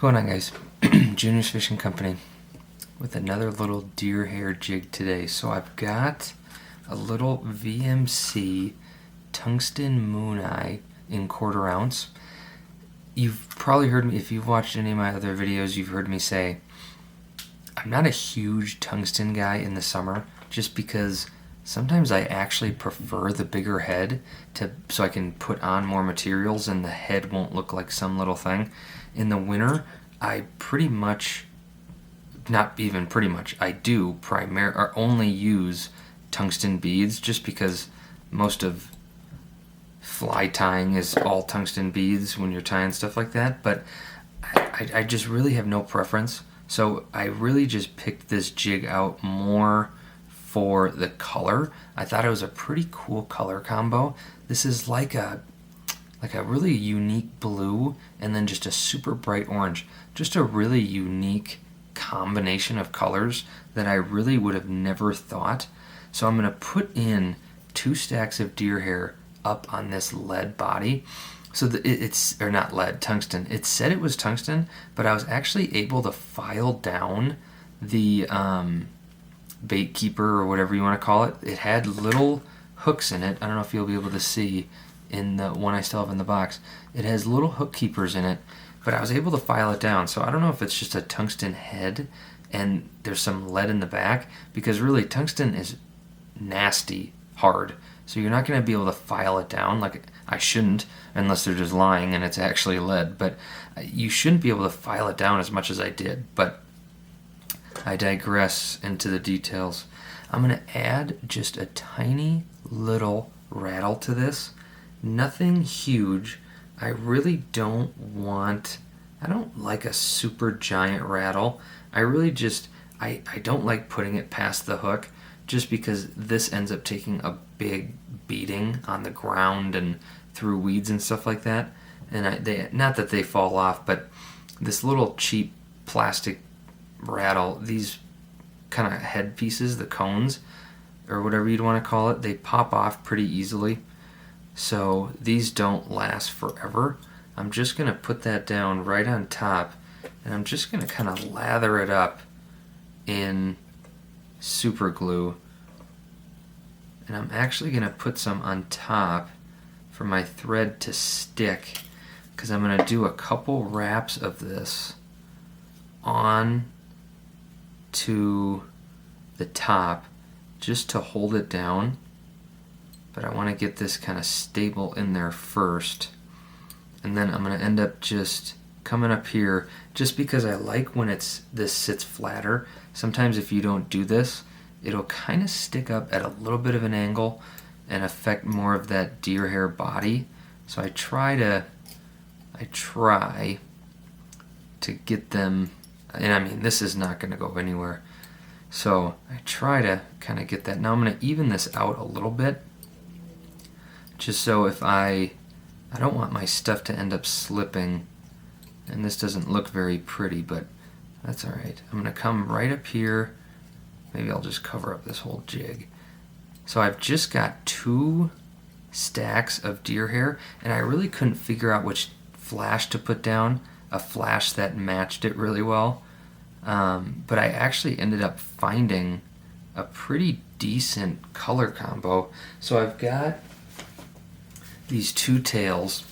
Going on, guys? Junior's Fishing Company with another little deer hair jig today. So I've got a little VMC tungsten moon eye in 1/4 ounce. You've probably heard me, if you've watched any of my other videos, you've heard me say I'm not a huge tungsten guy in the summer, just because sometimes I actually prefer the bigger head so I can put on more materials and the head won't look like some little thing. In the winter, I pretty much, not even pretty much, I do only use tungsten beads, just because most of fly tying is all tungsten beads when you're tying stuff like that. But I just really have no preference. So I really just picked this jig out more for the color. I thought it was a pretty cool color combo. This is like a really unique blue and then just a super bright orange. Just a really unique combination of colors that I really would have never thought. So I'm going to put in 2 stacks of deer hair up on this lead body. So it's, or not lead, tungsten. It said it was tungsten, but I was actually able to file down the bait keeper, or whatever you want to call it. It had little hooks in it. I don't know if you'll be able to see in the one I still have in the box. It has little hook keepers in it, but I was able to file it down. So I don't know if it's just a tungsten head and there's some lead in the back, because really tungsten is nasty hard. So you're not going to be able to file it down. Like, I shouldn't, unless they're just lying and it's actually lead. But you shouldn't be able to file it down as much as I did. But I digress into the details. I'm going to add just a tiny little rattle to this. Nothing huge. I really don't like a super giant rattle. I really just, I don't like putting it past the hook, just because this ends up taking a big beating on the ground and through weeds and stuff like that. And not that they fall off, but this little cheap plastic rattle, these kind of head pieces, the cones, or whatever you'd want to call it, they pop off pretty easily. So these don't last forever. I'm just going to put that down right on top, and I'm just going to kind of lather it up in super glue. And I'm actually going to put some on top for my thread to stick, because I'm going to do a couple wraps of this on to the top just to hold it down. But I want to get this kind of stable in there first. And then I'm going to end up just coming up here, just because I like when this sits flatter. Sometimes if you don't do this, it'll kind of stick up at a little bit of an angle and affect more of that deer hair body. So I try to get them, and I mean, this is not going to go anywhere. So I try to kind of get that. Now I'm going to even this out a little bit, just so if I don't want my stuff to end up slipping, and this doesn't look very pretty, but that's all right. I'm going to come right up here. Maybe I'll just cover up this whole jig. So I've just got 2 stacks of deer hair, and I really couldn't figure out which flash to put down, a flash that matched it really well. But I actually ended up finding a pretty decent color combo. So I've got these 2 tails.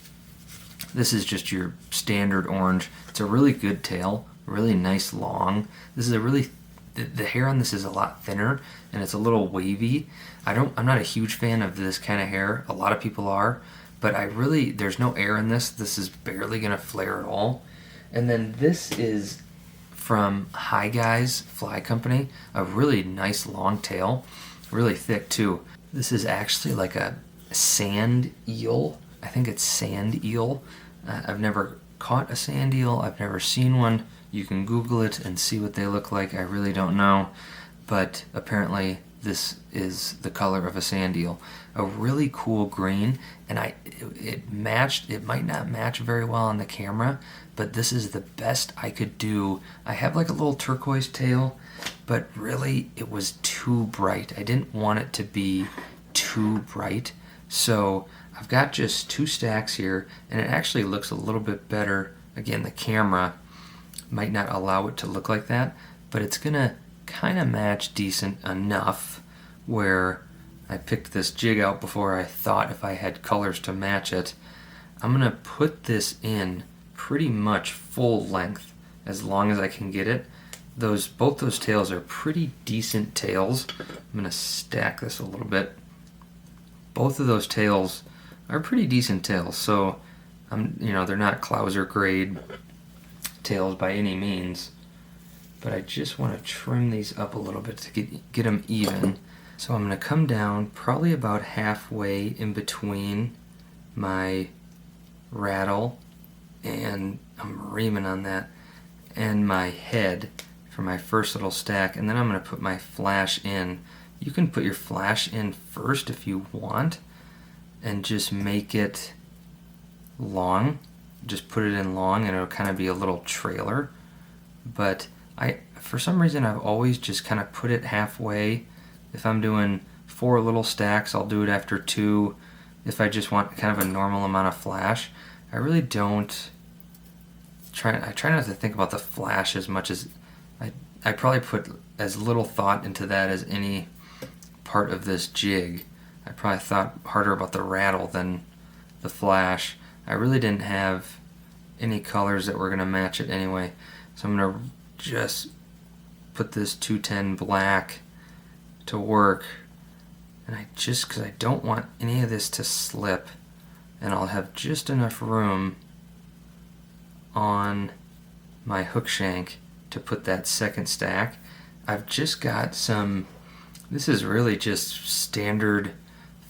This is just your standard orange. It's a really good tail, really nice long. This is a really the hair on this is a lot thinner, and it's a little wavy. I'm not a huge fan of this kind of hair. A lot of people are, but there's no air in this. This is barely gonna flare at all. And then this is from Hi Guys Fly Company, a really nice long tail, really thick too. This is actually like a sand eel. I think it's sand eel. I've never caught a sand eel. I've never seen one. You can Google it and see what they look like. I really don't know, but apparently this is the color of a sand eel. A really cool green, and it matched. It might not match very well on the camera, but this is the best I could do. I have like a little turquoise tail, but really it was too bright. I didn't want it to be too bright, so I've got just 2 stacks here, and it actually looks a little bit better. Again, the camera might not allow it to look like that, but it's gonna kind of match decent enough where I picked this jig out before I thought if I had colors to match it. I'm gonna put this in pretty much full length as long as I can get it. Both those tails are pretty decent tails. I'm gonna stack this a little bit. Both of those tails are pretty decent tails, so they're not Clouser grade tails by any means, but I just want to trim these up a little bit to get them even. So I'm going to come down probably about halfway in between my rattle, and I'm reaming on that, and my head for my first little stack, and then I'm going to put my flash in. You can put your flash in first if you want, and just make it long. Just put it in long and it'll kind of be a little trailer. But for some reason, I've always just kind of put it halfway. If I'm doing 4 little stacks, I'll do it after 2. If I just want kind of a normal amount of flash, I really don't I try not to think about the flash as much as I probably put as little thought into that as any part of this jig. I probably thought harder about the rattle than the flash. I really didn't have any colors that were going to match it anyway. So I'm going to just put this 210 black to work. And because I don't want any of this to slip, and I'll have just enough room on my hook shank to put that second stack. I've just got this is really just standard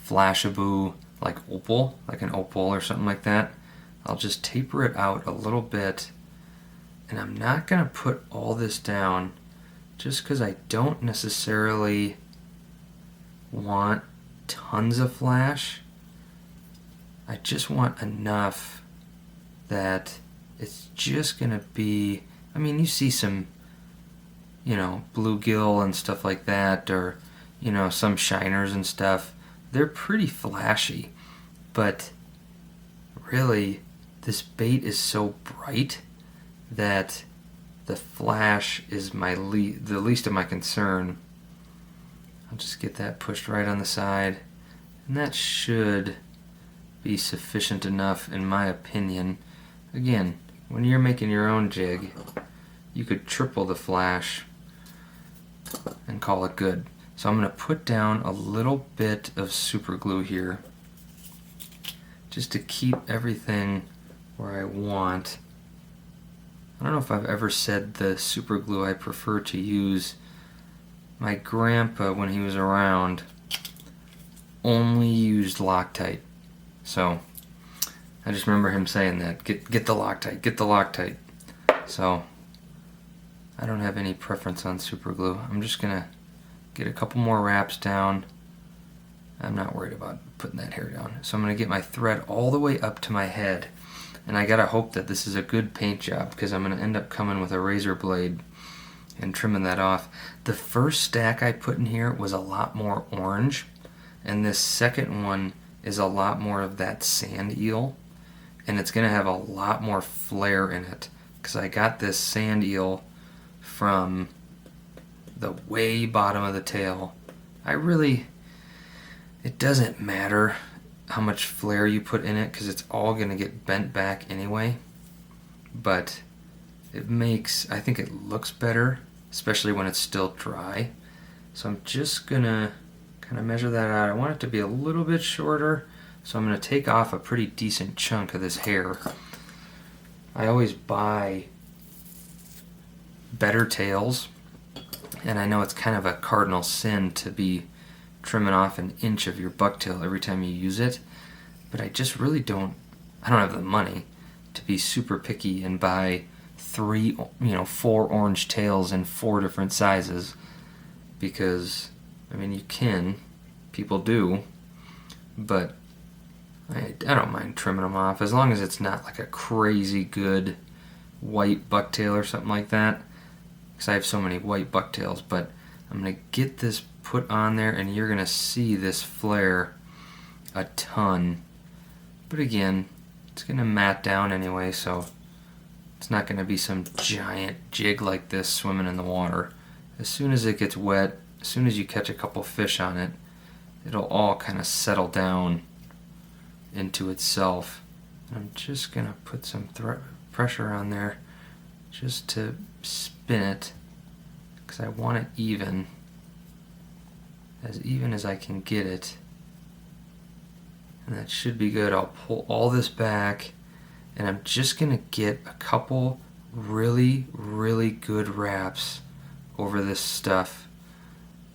Flashabou, like opal, like an opal or something like that. I'll just taper it out a little bit, and I'm not going to put all this down just because I don't necessarily want tons of flash. I just want enough that it's just going to be, you see some, bluegill and stuff like that, or, some shiners and stuff. They're pretty flashy, but really this bait is so bright that the flash is the least of my concern. I'll just get that pushed right on the side, and that should be sufficient enough in my opinion. Again, when you're making your own jig, you could triple the flash and call it good. So I'm going to put down a little bit of super glue here just to keep everything where I want. I don't know if I've ever said the super glue I prefer to use. My grandpa, when he was around, only used Loctite. So I just remember him saying that, get the Loctite, get the Loctite. So I don't have any preference on super glue. I'm just going to get a couple more wraps down. I'm not worried about putting that hair down. So I'm going to get my thread all the way up to my head. And I got to hope that this is a good paint job, because I'm going to end up coming with a razor blade and trimming that off. The first stack I put in here was a lot more orange, and this second one is a lot more of that sand eel, and it's going to have a lot more flare in it, because I got this sand eel from the way bottom of the tail. It doesn't matter how much flare you put in it, because it's all going to get bent back anyway, but I think it looks better, especially when it's still dry. So I'm just going to kind of measure that out. I want it to be a little bit shorter, so I'm going to take off a pretty decent chunk of this hair. I always buy better tails, and I know it's kind of a cardinal sin to be trimming off an inch of your bucktail every time you use it, but I just really don't have the money to be super picky and buy 4 orange tails in 4 different sizes, because people do, but I don't mind trimming them off as long as it's not like a crazy good white bucktail or something like that, because I have so many white bucktails. But I'm going to get this put on there, and you're going to see this flare a ton. But again, it's going to mat down anyway, so It's not going to be some giant jig like this swimming in the water. As soon as it gets wet, as soon as you catch a couple fish on it, it'll all kind of settle down into itself. I'm just going to put some pressure on there just to spin it, because I want it even as I can get it. And that should be good. I'll pull all this back, and I'm just going to get a couple really, really good wraps over this stuff,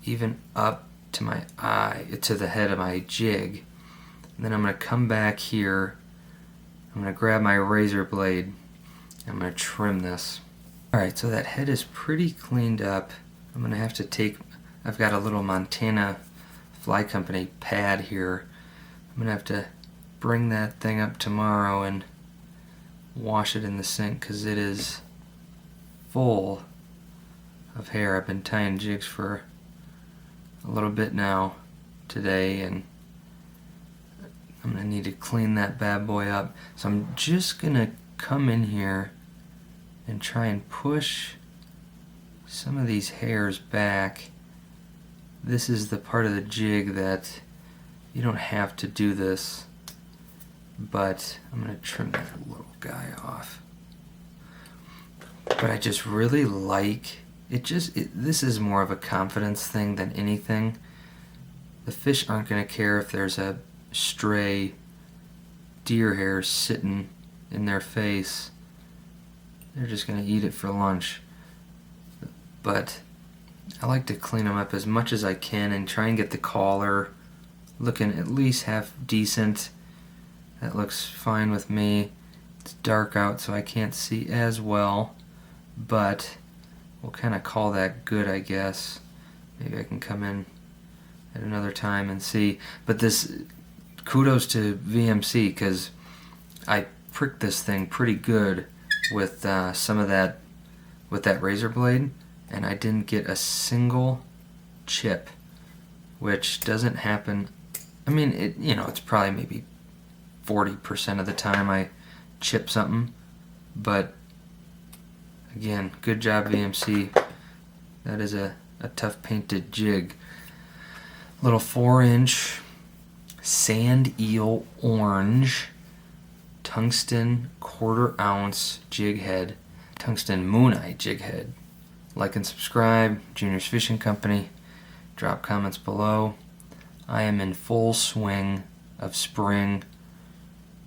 even up to my eye, to the head of my jig. And then I'm going to come back here. I'm going to grab my razor blade. I'm going to trim this. Alright, so that head is pretty cleaned up. I'm going to have to take, I've got a little Montana Fly Company pad here. I'm going to have to bring that thing up tomorrow and wash it in the sink, because it is full of hair. I've been tying jigs for a little bit now today, and I'm going to need to clean that bad boy up. So I'm just going to come in here and try and push some of these hairs back. This is the part of the jig that you don't have to do this, but I'm going to trim that little guy off. But I just really like it. This is more of a confidence thing than anything. The fish aren't going to care if there's a stray deer hair sitting in their face. They're just going to eat it for lunch. But I like to clean them up as much as I can and try and get the collar looking at least half decent. That looks fine with me. It's dark out, so I can't see as well, but we'll kind of call that good, I guess. Maybe I can come in at another time and see. But this, kudos to VMC, because I pricked this thing pretty good with some of that, with that razor blade, and I didn't get a single chip, which doesn't happen. I mean, it's probably maybe 40% of the time I chip something, but again, good job VMC. That is a tough painted jig. Little 4-inch sand eel orange tungsten 1/4 ounce jig head, tungsten mooneye jig head. Like and subscribe, Junior's Fishing Company. Drop comments below. I am in full swing of spring.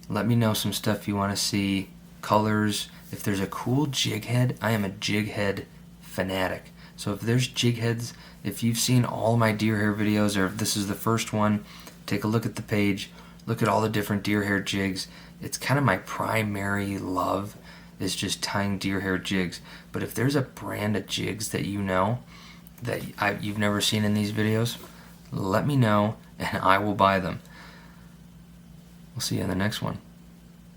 Let me know some stuff you want to see, colors. If there's a cool jig head, I am a jig head fanatic. So if there's jig heads, if you've seen all my deer hair videos, or if this is the first one, take a look at the page, look at all the different deer hair jigs. It's kind of my primary love, is just tying deer hair jigs. But if there's a brand of jigs that you know that you've never seen in these videos, let me know and I will buy them. We'll see you in the next one.